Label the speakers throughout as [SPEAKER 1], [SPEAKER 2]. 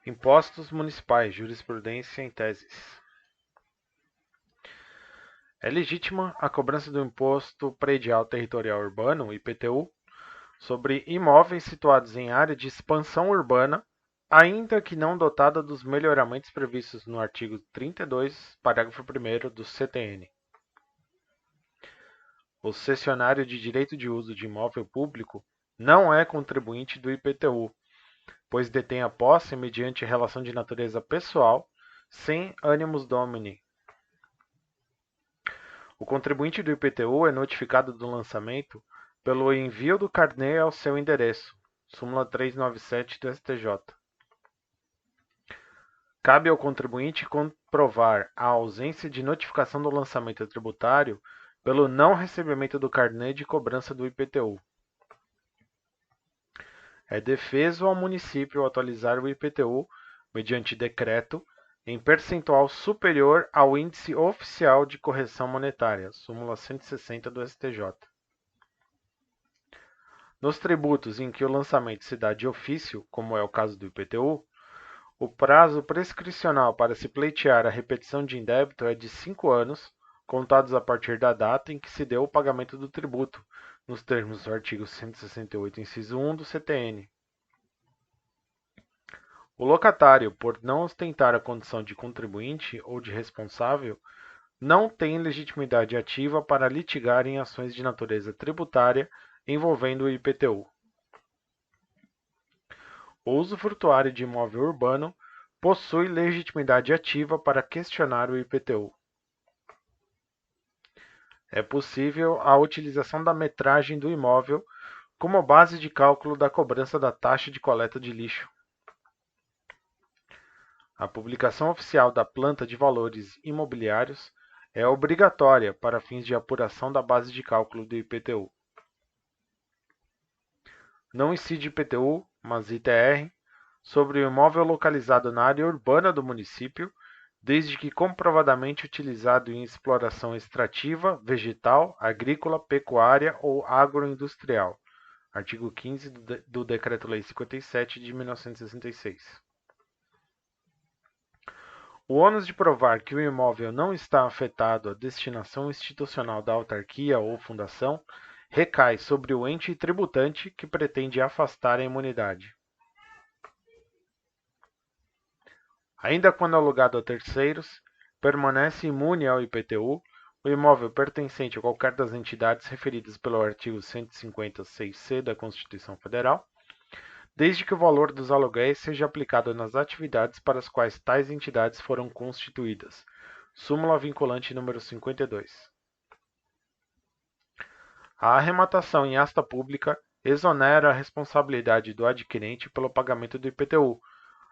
[SPEAKER 1] Impostos municipais, jurisprudência em teses. É legítima a cobrança do Imposto Predial Territorial Urbano, IPTU, sobre imóveis situados em área de expansão urbana, ainda que não dotada dos melhoramentos previstos no artigo 32, parágrafo 1º do CTN. O cessionário de direito de uso de imóvel público não é contribuinte do IPTU, pois detém a posse mediante relação de natureza pessoal, sem animus domini. O contribuinte do IPTU é notificado do lançamento pelo envio do carnê ao seu endereço. Súmula 397 do STJ. Cabe ao contribuinte comprovar a ausência de notificação do lançamento tributário pelo não recebimento do carnê de cobrança do IPTU. É defeso ao município atualizar o IPTU, mediante decreto, em percentual superior ao índice oficial de correção monetária, súmula 160 do STJ. Nos tributos em que o lançamento se dá de ofício, como é o caso do IPTU, o prazo prescricional para se pleitear a repetição de indébito é de 5 anos, contados a partir da data em que se deu o pagamento do tributo, nos termos do artigo 168, inciso 1 do CTN. O locatário, por não ostentar a condição de contribuinte ou de responsável, não tem legitimidade ativa para litigar em ações de natureza tributária envolvendo o IPTU. O usufrutuário de imóvel urbano possui legitimidade ativa para questionar o IPTU. É possível a utilização da metragem do imóvel como base de cálculo da cobrança da taxa de coleta de lixo. A publicação oficial da planta de valores imobiliários é obrigatória para fins de apuração da base de cálculo do IPTU. Não incide IPTU, mas ITR, sobre o imóvel localizado na área urbana do município, desde que comprovadamente utilizado em exploração extrativa, vegetal, agrícola, pecuária ou agroindustrial. Artigo 15 do Decreto-Lei 57 de 1966. O ônus de provar que o imóvel não está afetado à destinação institucional da autarquia ou fundação recai sobre o ente tributante que pretende afastar a imunidade. Ainda quando alugado a terceiros, permanece imune ao IPTU o imóvel pertencente a qualquer das entidades referidas pelo artigo 156-C da Constituição Federal, desde que o valor dos aluguéis seja aplicado nas atividades para as quais tais entidades foram constituídas. Súmula vinculante número 52. A arrematação em asta pública exonera a responsabilidade do adquirente pelo pagamento do IPTU,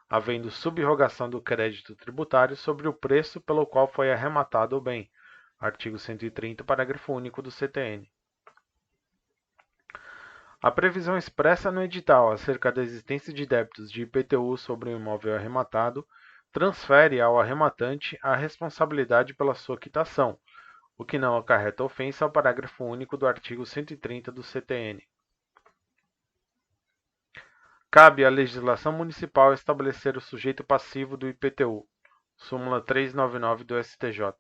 [SPEAKER 1] havendo subrogação do crédito tributário sobre o preço pelo qual foi arrematado o bem. Artigo 130, parágrafo único do CTN. A previsão expressa no edital acerca da existência de débitos de IPTU sobre o imóvel arrematado transfere ao arrematante a responsabilidade pela sua quitação, o que não acarreta ofensa ao parágrafo único do artigo 130 do CTN. Cabe à legislação municipal estabelecer o sujeito passivo do IPTU. Súmula 399 do STJ.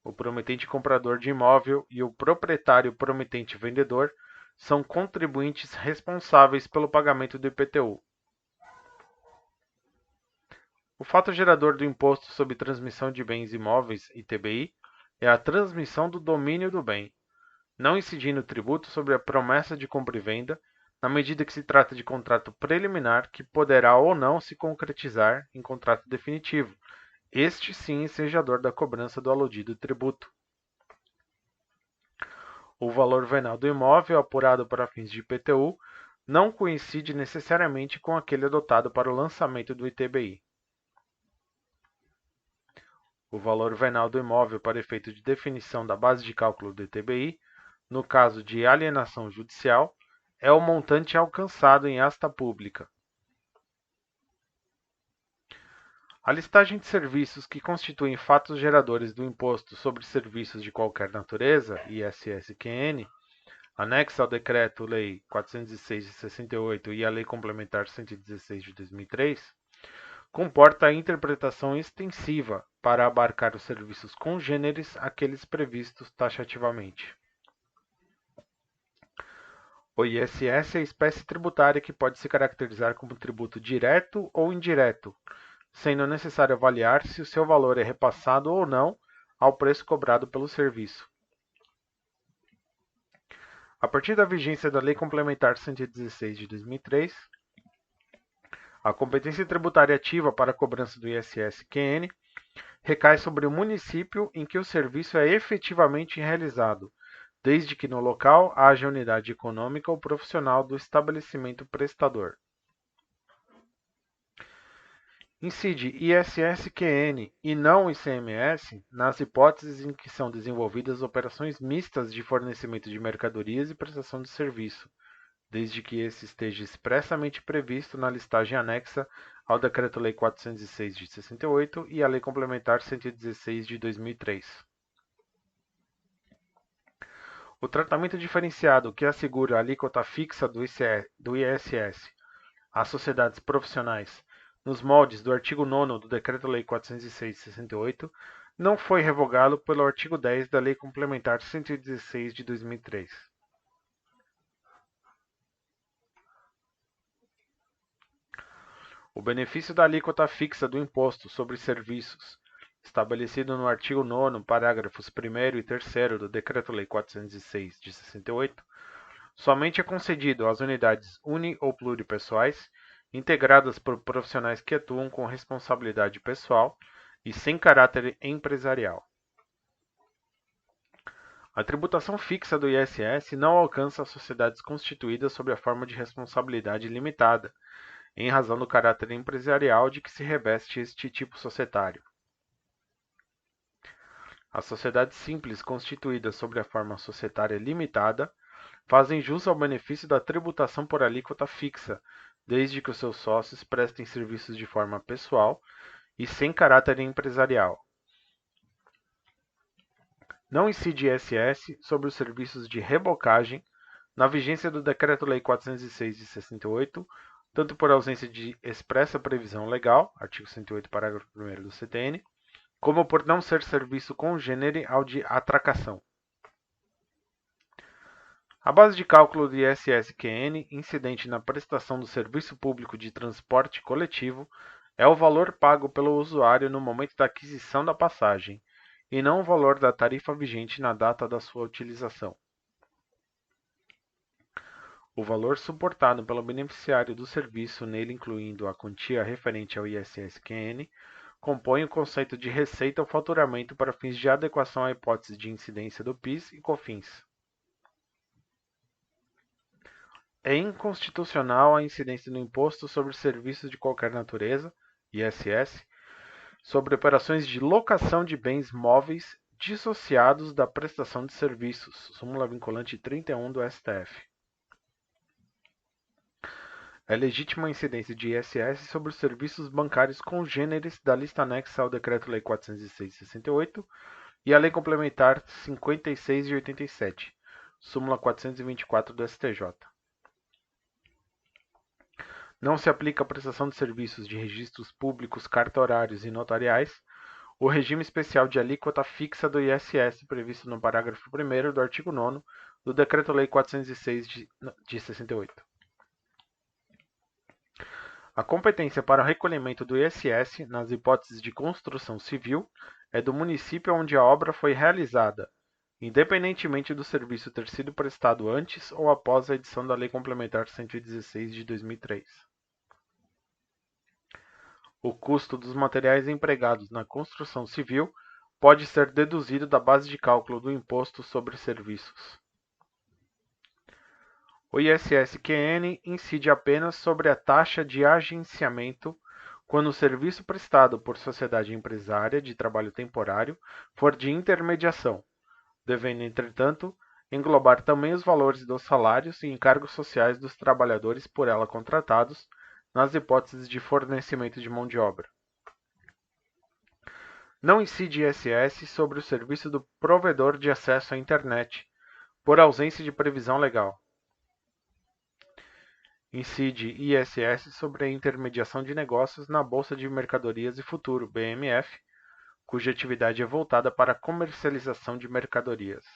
[SPEAKER 1] O promitente comprador de imóvel e o proprietário promitente vendedor são contribuintes responsáveis pelo pagamento do IPTU. O fato gerador do Imposto sobre Transmissão de Bens Imóveis, ITBI, é a transmissão do domínio do bem, não incidindo o tributo sobre a promessa de compra e venda, na medida que se trata de contrato preliminar que poderá ou não se concretizar em contrato definitivo, este sim ensejador da cobrança do aludido tributo. O valor venal do imóvel apurado para fins de IPTU não coincide necessariamente com aquele adotado para o lançamento do ITBI. O valor venal do imóvel para efeito de definição da base de cálculo do ITBI, no caso de alienação judicial, é o montante alcançado em asta pública. A listagem de serviços que constituem fatos geradores do Imposto sobre Serviços de Qualquer Natureza, ISSQN, anexa ao Decreto-Lei 406 de 68 e à Lei Complementar 116 de 2003, comporta a interpretação extensiva para abarcar os serviços congêneres àqueles previstos taxativamente. O ISS é a espécie tributária que pode se caracterizar como tributo direto ou indireto, sendo necessário avaliar se o seu valor é repassado ou não ao preço cobrado pelo serviço. A partir da vigência da Lei Complementar 116 de 2003, a competência tributária ativa para a cobrança do ISS-QN recai sobre o município em que o serviço é efetivamente realizado, desde que no local haja unidade econômica ou profissional do estabelecimento prestador. Incide ISS-QN e não ICMS nas hipóteses em que são desenvolvidas operações mistas de fornecimento de mercadorias e prestação de serviço, desde que esse esteja expressamente previsto na listagem anexa ao Decreto-Lei 406 de 68 e à Lei Complementar 116 de 2003. O tratamento diferenciado que assegura a alíquota fixa do ISS às sociedades profissionais, nos moldes do artigo 9º do Decreto-Lei 406 de 68, não foi revogado pelo artigo 10 da Lei Complementar 116 de 2003. O benefício da alíquota fixa do imposto sobre serviços, estabelecido no artigo 9º, parágrafos 1º e 3º do Decreto-Lei 406 de 68, somente é concedido às unidades uni- ou pluripessoais integradas por profissionais que atuam com responsabilidade pessoal e sem caráter empresarial. A tributação fixa do ISS não alcança as sociedades constituídas sob a forma de responsabilidade limitada, em razão do caráter empresarial de que se reveste este tipo societário. As sociedades simples constituídas sob a forma societária limitada fazem jus ao benefício da tributação por alíquota fixa, desde que os seus sócios prestem serviços de forma pessoal e sem caráter empresarial. Não incide ISS sobre os serviços de rebocagem na vigência do Decreto-Lei 406 de 68, tanto por ausência de expressa previsão legal, artigo 108, parágrafo 1º do CTN, como por não ser serviço congênere ao de atracação. A base de cálculo do ISS-QN incidente na prestação do serviço público de transporte coletivo é o valor pago pelo usuário no momento da aquisição da passagem, e não o valor da tarifa vigente na data da sua utilização. O valor suportado pelo beneficiário do serviço, nele incluindo a quantia referente ao ISS-QN, compõe o conceito de receita ou faturamento para fins de adequação à hipótese de incidência do PIS e COFINS. É inconstitucional a incidência do Imposto sobre Serviços de Qualquer Natureza, ISS, sobre operações de locação de bens móveis dissociados da prestação de serviços, súmula vinculante 31 do STF. É legítima a incidência de ISS sobre os serviços bancários congêneres da lista anexa ao Decreto-Lei 406 de 68 e à Lei Complementar 56 de 87, súmula 424 do STJ. Não se aplica à prestação de serviços de registros públicos, cartorários e notariais o regime especial de alíquota fixa do ISS previsto no parágrafo 1º do artigo 9º do Decreto-Lei 406 de 68. A competência para o recolhimento do ISS, nas hipóteses de construção civil, é do município onde a obra foi realizada, independentemente do serviço ter sido prestado antes ou após a edição da Lei Complementar 116 de 2003. O custo dos materiais empregados na construção civil pode ser deduzido da base de cálculo do Imposto sobre Serviços. O ISS-QN incide apenas sobre a taxa de agenciamento quando o serviço prestado por sociedade empresária de trabalho temporário for de intermediação, devendo, entretanto, englobar também os valores dos salários e encargos sociais dos trabalhadores por ela contratados, nas hipóteses de fornecimento de mão de obra. Não incide ISS sobre o serviço do provedor de acesso à internet, por ausência de previsão legal. Incide ISS sobre a intermediação de negócios na Bolsa de Mercadorias e Futuro, BMF, cuja atividade é voltada para a comercialização de mercadorias.